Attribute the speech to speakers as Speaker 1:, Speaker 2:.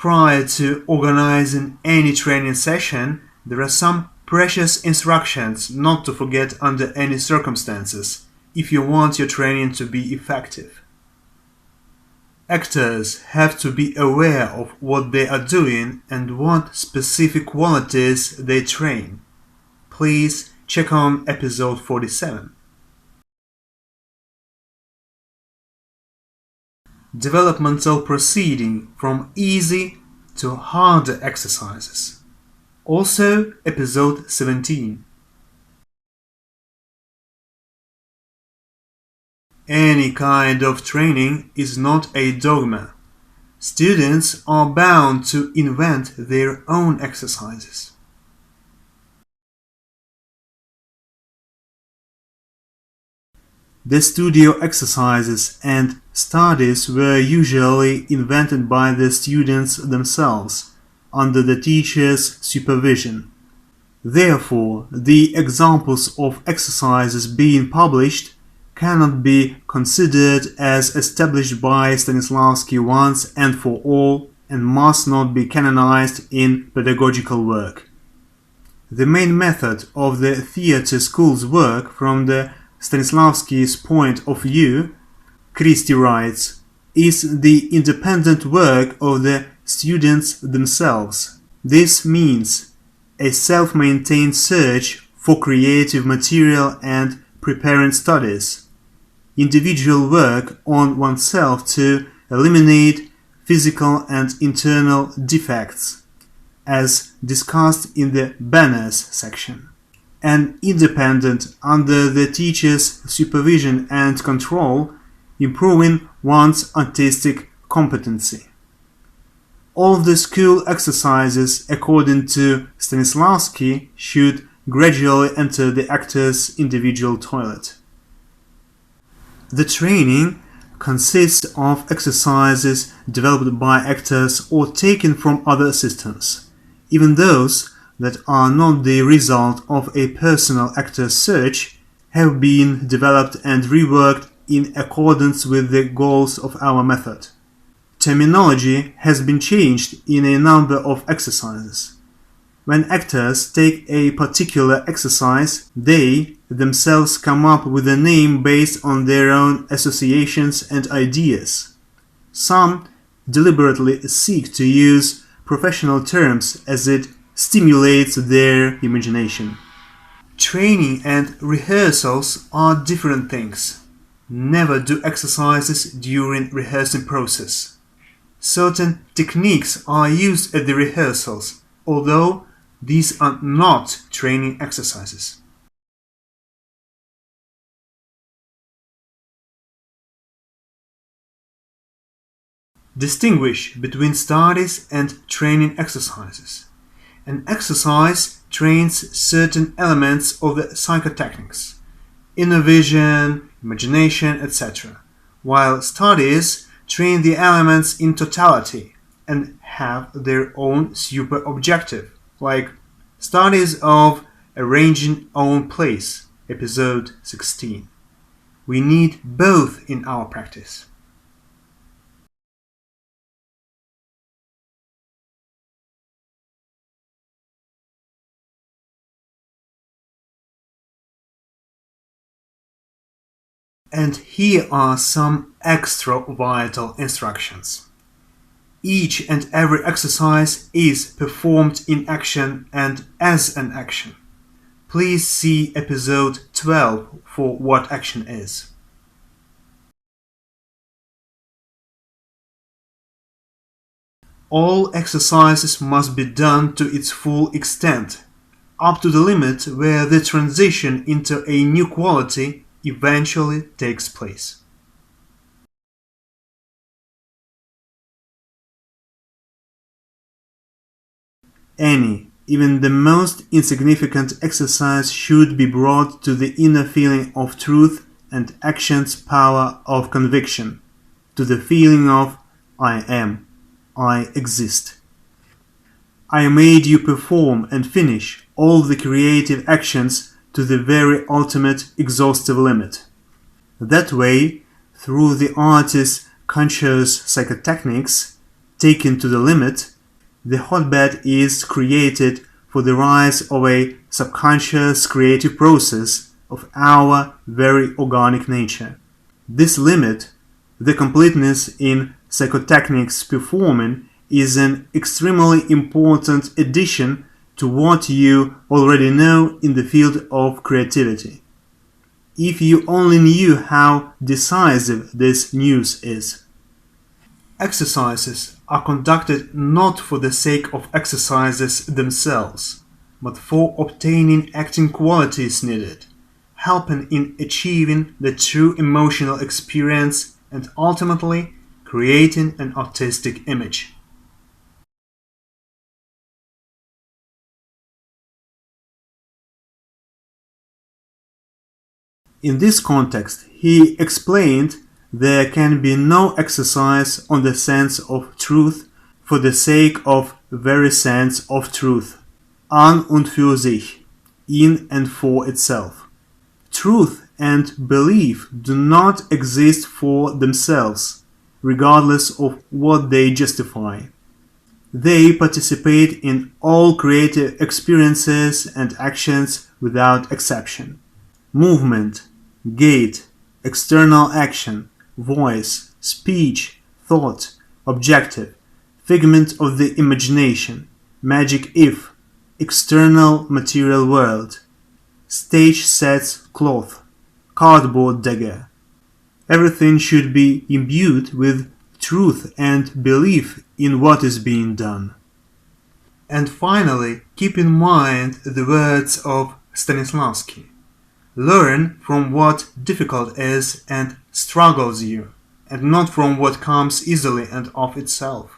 Speaker 1: prior to organizing any training session, there are some precious instructions not to forget under any circumstances if you want your training to be effective. Actors have to be aware of what they are doing and what specific qualities they train. Please check on episode 47. Developmental proceeding from easy to harder exercises. Also episode 17. Any kind of training is not a dogma. Students are bound to invent their own exercises. The studio exercises and studies were usually invented by the students themselves, under the teacher's supervision. Therefore, the examples of exercises being published cannot be considered as established by Stanislavski once and for all and must not be canonized in pedagogical work. The main method of the theatre school's work from the Stanislavski's point of view, Christie writes, is the independent work of the students themselves. This means a self-maintained search for creative material and preparing studies, individual work on oneself to eliminate physical and internal defects, as discussed in the banners section, and independent under the teacher's supervision and control, improving one's artistic competency. All the school exercises, according to Stanislavski, should gradually enter the actor's individual toilet. The training consists of exercises developed by actors or taken from other systems, even those that are not the result of a personal actor's search have been developed and reworked in accordance with the goals of our method. Terminology has been changed in a number of exercises. When actors take a particular exercise, they themselves come up with a name based on their own associations and ideas. Some deliberately seek to use professional terms as it stimulates their imagination. Training and rehearsals are different things. Never do exercises during rehearsing process. Certain techniques are used at the rehearsals, although these are not training exercises. Distinguish between studies and training exercises. An exercise trains certain elements of the psychotechnics, inner vision, imagination, etc., while studies train the elements in totality and have their own super objective, like studies of arranging own place, episode 16. We need both in our practice. And here are some extra vital instructions. Each and every exercise is performed in action and as an action. Please see episode 12 for what action is. All exercises must be done to its full extent, up to the limit where the transition into a new quality eventually takes place. Any, even the most insignificant exercise should be brought to the inner feeling of truth and action's power of conviction, to the feeling of I am, I exist. I made you perform and finish all the creative actions to the very ultimate exhaustive limit. That way, through the artist's conscious psychotechnics, taken to the limit, the hotbed is created for the rise of a subconscious creative process of our very organic nature. This limit, the completeness in psychotechnics performing, is an extremely important addition to what you already know in the field of creativity. If you only knew how decisive this news is. Exercises are conducted not for the sake of exercises themselves, but for obtaining acting qualities needed, helping in achieving the true emotional experience and ultimately creating an artistic image. In this context, he explained there can be no exercise on the sense of truth for the sake of very sense of truth, an und für sich, in and for itself. Truth and belief do not exist for themselves, regardless of what they justify. They participate in all creative experiences and actions without exception. Movement, gait, external action, voice, speech, thought, objective, figment of the imagination, magic if, external material world, stage sets cloth, cardboard dagger. Everything should be imbued with truth and belief in what is being done. And finally, keep in mind the words of Stanislavski. Learn from what difficult is and struggles you, and not from what comes easily and of itself.